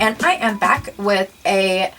and I am back with a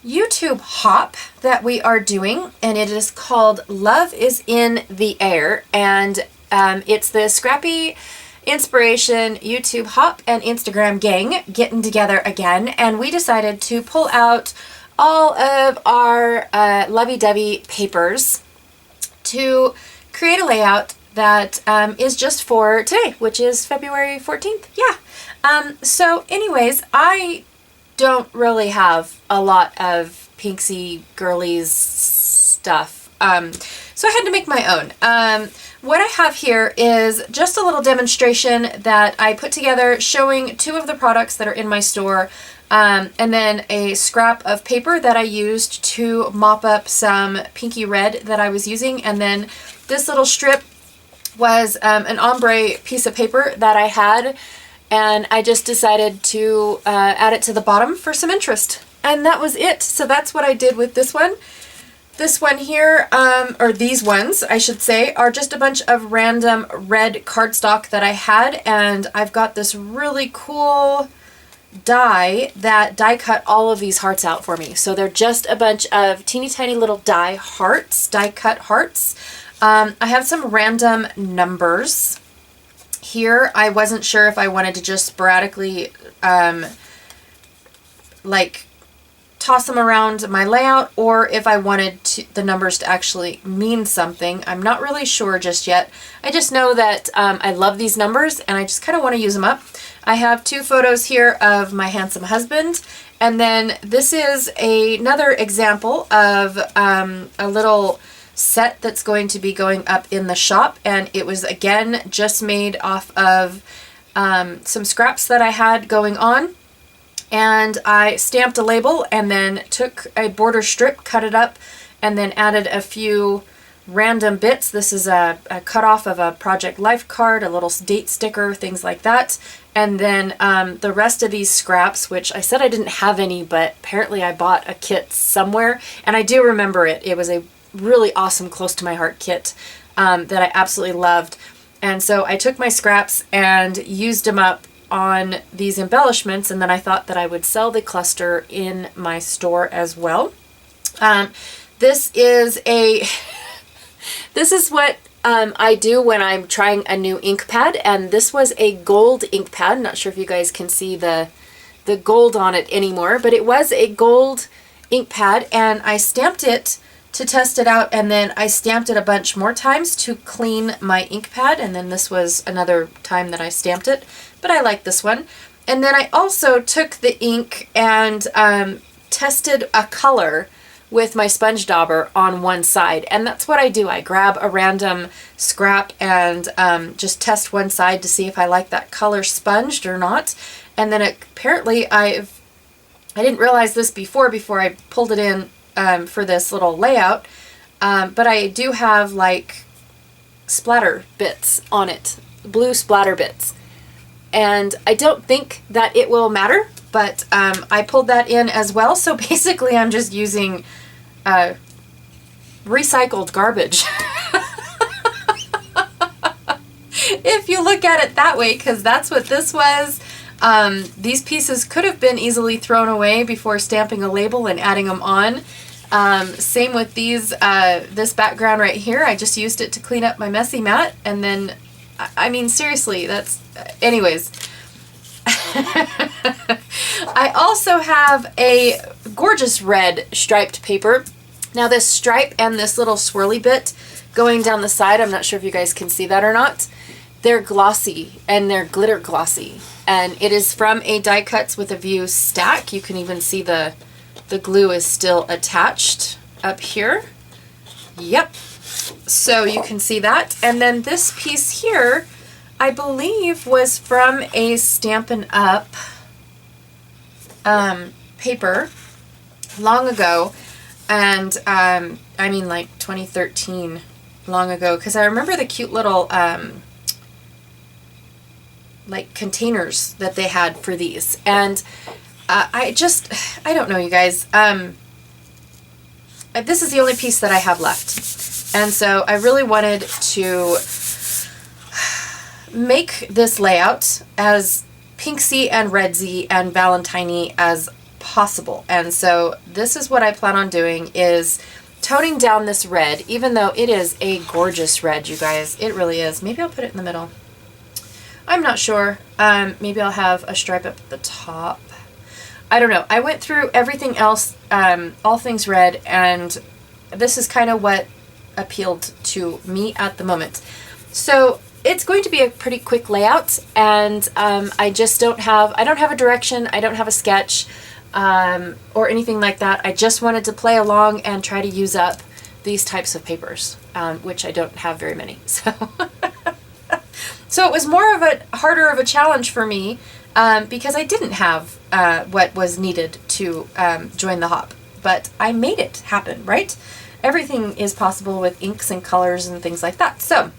YouTube hop that we are doing, and it is called Love is in the Air, and it's the Scrappy Inspiration YouTube hop and Instagram gang getting together again, and we decided to pull out all of our lovey-dovey papers to create a layout that is just for today, which is February 14th. Yeah. So anyways, I don't really have a lot of pinksy girlies stuff. So I had to make my own. What I have here is just a little demonstration that I put together showing two of the products that are in my store, and then a scrap of paper that I used to mop up some pinky red that I was using, and then this little strip was an ombre piece of paper that I had, and I just decided to add it to the bottom for some interest. And that was it. So that's what I did with this one. This one here, or these ones, I should say, are just a bunch of random red cardstock that I had, and I've got this really cool die that die cut all of these hearts out for me. So they're just a bunch of teeny tiny little die cut hearts. I have some random numbers here. I wasn't sure if I wanted to just sporadically like toss them around my layout, or if I wanted the numbers to actually mean something. I'm not really sure just yet. I just know that I love these numbers and I just kind of want to use them up. I have two photos here of my handsome husband, and then this is another example of a little set that's going to be going up in the shop, and it was again just made off of some scraps that I had going on. And I stamped a label and then took a border strip, cut it up, and then added a few random bits. This is a cutoff of a Project Life card, a little date sticker, things like that. And then the rest of these scraps, which I said I didn't have any, but apparently I bought a kit somewhere, and I do remember it. It was a really awesome, close to my heart kit that I absolutely loved. And so I took my scraps and used them up on these embellishments, and then I thought that I would sell the cluster in my store as well. This is what I do when I'm trying a new ink pad, and this was a gold ink pad. Not sure if you guys can see the gold on it anymore, but it was a gold ink pad, and I stamped it to test it out, and then I stamped it a bunch more times to clean my ink pad, and then this was another time that I stamped it, but I like this one. And then I also took the ink and tested a color with my sponge dauber on one side, and that's what I do. I grab a random scrap and just test one side to see if I like that color sponged or not. And then apparently I didn't realize this before I pulled it in for this little layout, but I do have like splatter bits on it, blue splatter bits, and I don't think that it will matter, but I pulled that in as well. So basically I'm just using recycled garbage if you look at it that way, because that's what this was. These pieces could have been easily thrown away before stamping a label and adding them on. Same with these, this background right here. I just used it to clean up my messy mat, and then, I mean, seriously, that's, anyways. I also have a gorgeous red striped paper. Now this stripe and this little swirly bit going down the side, I'm not sure if you guys can see that or not. They're glossy, and they're glitter glossy. And it is from a Die Cuts with a View stack. You can even see the glue is still attached up here. Yep. So you can see that. And then this piece here, I believe, was from a Stampin' Up paper long ago. And I mean like 2013, long ago, because I remember the cute little like containers that they had for these. And I don't know, you guys. This is the only piece that I have left. And so I really wanted to make this layout as pinksy and redsy and valentine-y as possible. And so this is what I plan on doing, is toning down this red, even though it is a gorgeous red, you guys. It really is. Maybe I'll put it in the middle. I'm not sure. Maybe I'll have a stripe up at the top. I don't know. I went through everything else, all things red, and this is kind of what appealed to me at the moment. So it's going to be a pretty quick layout, and I don't have a direction, I don't have a sketch, or anything like that. I just wanted to play along and try to use up these types of papers, which I don't have very many. So it was harder of a challenge for me, because I didn't have what was needed to join the hop, but I made it happen, right? Everything is possible with inks and colors and things like that. So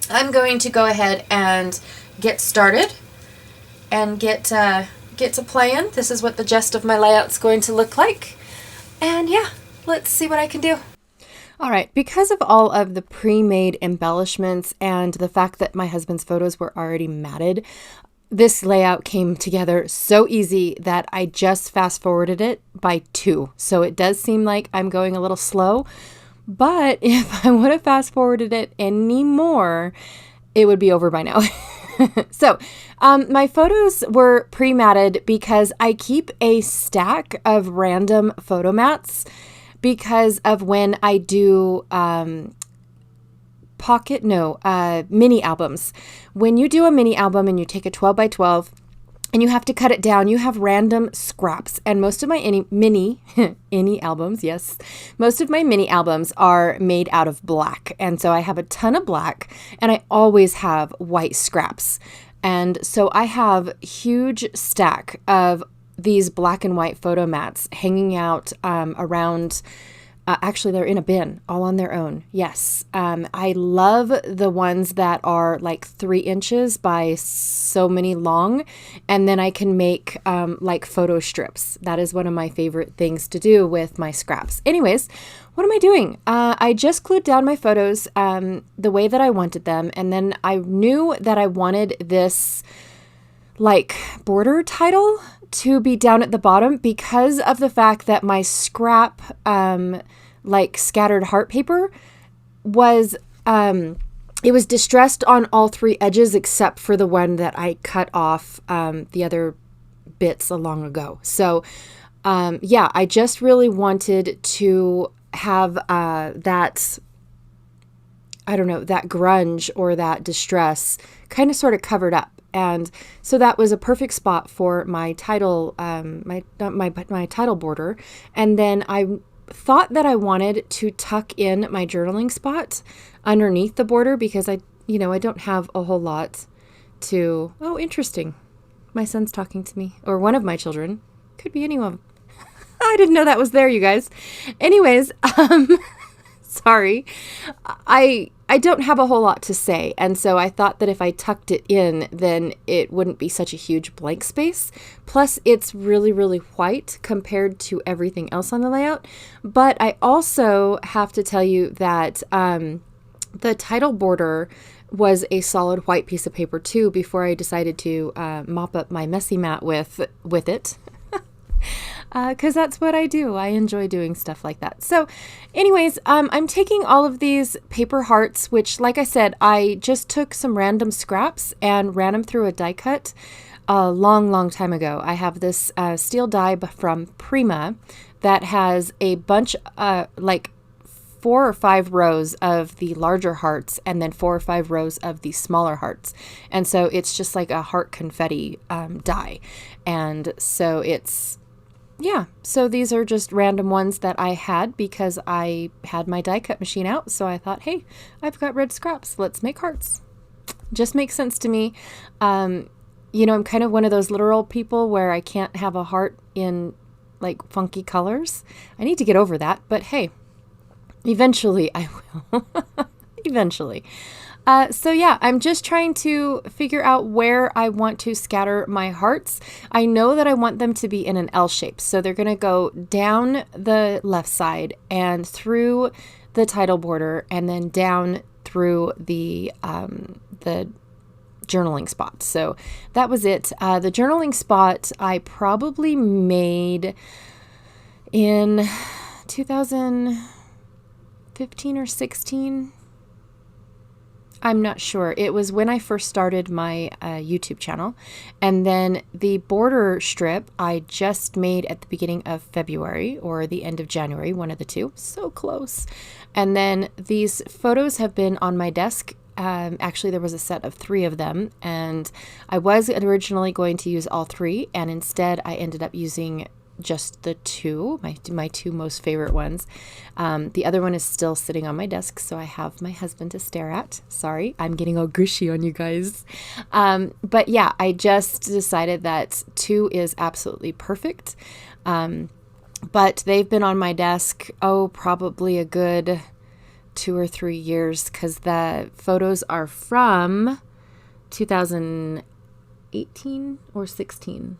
I'm going to go ahead and get started and get to playing. This is what the gist of my layout's going to look like. And yeah, let's see what I can do. All right, because of all of the pre-made embellishments and the fact that my husband's photos were already matted, this layout came together so easy that I just fast forwarded it by 2. So it does seem like I'm going a little slow, but if I would have fast forwarded it any more, it would be over by now. So my photos were pre-matted because I keep a stack of random photo mats because of when I do mini albums. When you do a mini album and you take a 12 by 12 and you have to cut it down, you have random scraps. And most of my mini albums, yes, most of my mini albums are made out of black. And so I have a ton of black, and I always have white scraps. And so I have a huge stack of these black and white photo mats hanging out around. Actually, they're in a bin all on their own. Yes. I love the ones that are like 3 inches by so many long. And then I can make like photo strips. That is one of my favorite things to do with my scraps. Anyways, what am I doing? I just glued down my photos the way that I wanted them. And then I knew that I wanted this like border title to be down at the bottom because of the fact that my scrap like scattered heart paper was it was distressed on all 3 edges except for the one that I cut off the other bits long ago. So yeah, I just really wanted to have that, I don't know, that grunge or that distress kind of sort of covered up. And so that was a perfect spot for my title, my title border. And then I thought that I wanted to tuck in my journaling spot underneath the border because I don't have a whole lot to, oh, interesting. My son's talking to me, or one of my children. Could be any of them. I didn't know that was there, you guys. Anyways, sorry. I don't have a whole lot to say, and so I thought that if I tucked it in, then it wouldn't be such a huge blank space. Plus, it's really, really white compared to everything else on the layout. But I also have to tell you that the title border was a solid white piece of paper too before I decided to mop up my messy mat with it. Because that's what I do. I enjoy doing stuff like that. So anyways, I'm taking all of these paper hearts, which, like I said, I just took some random scraps and ran them through a die cut a long, long time ago. I have this steel die from Prima that has a bunch, like 4 or 5 rows of the larger hearts and then 4 or 5 rows of the smaller hearts. And so it's just like a heart confetti die. And so yeah, so these are just random ones that I had because I had my die cut machine out. So I thought, hey, I've got red scraps. Let's make hearts. Just makes sense to me. I'm kind of one of those literal people where I can't have a heart in like funky colors. I need to get over that. But hey, eventually I will. Eventually. So yeah, I'm just trying to figure out where I want to scatter my hearts. I know that I want them to be in an L shape. So they're going to go down the left side and through the title border and then down through the journaling spot. So that was it. The journaling spot I probably made in 2015 or 16. I'm not sure. It was when I first started my YouTube channel. And then the border strip I just made at the beginning of February or the end of January, one of the two. So close. And then these photos have been on my desk. Actually, there was a set of 3 of them. And I was originally going to use all 3. And instead, I ended up using just the 2, my 2 most favorite ones. The other one is still sitting on my desk, so I have my husband to stare at. Sorry, I'm getting all gushy on you guys. But yeah, I just decided that 2 is absolutely perfect. But they've been on my desk, probably a good 2 or 3 years, because the photos are from 2018 or 16.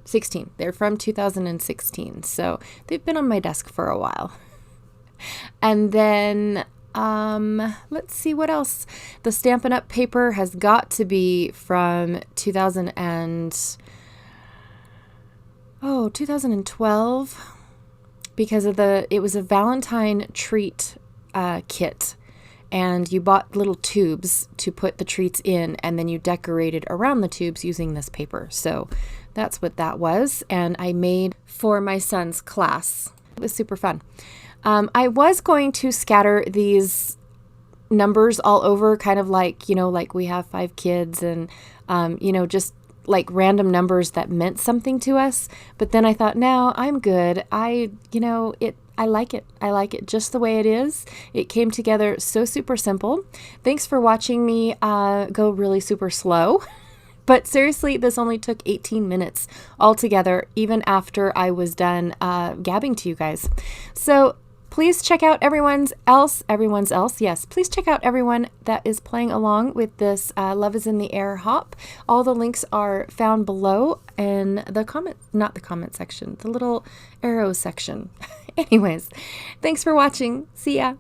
16. They're from 2016. So they've been on my desk for a while. And then, let's see what else. The Stampin' Up! Paper has got to be from 2012, because it was a Valentine treat kit. And you bought little tubes to put the treats in, and then you decorated around the tubes using this paper. So that's what that was. And I made for my son's class. It was super fun. I was going to scatter these numbers all over, kind of like, like we have 5 kids and, just like random numbers that meant something to us. But then I thought, no, I'm good. I like it. I like it just the way it is. It came together so super simple. Thanks for watching me go really super slow. But seriously, this only took 18 minutes altogether, even after I was done gabbing to you guys. So please check out everyone's else. Yes, please check out everyone that is playing along with this Love is in the Air hop. All the links are found below in the not the comment section, the little arrow section. Anyways, thanks for watching. See ya.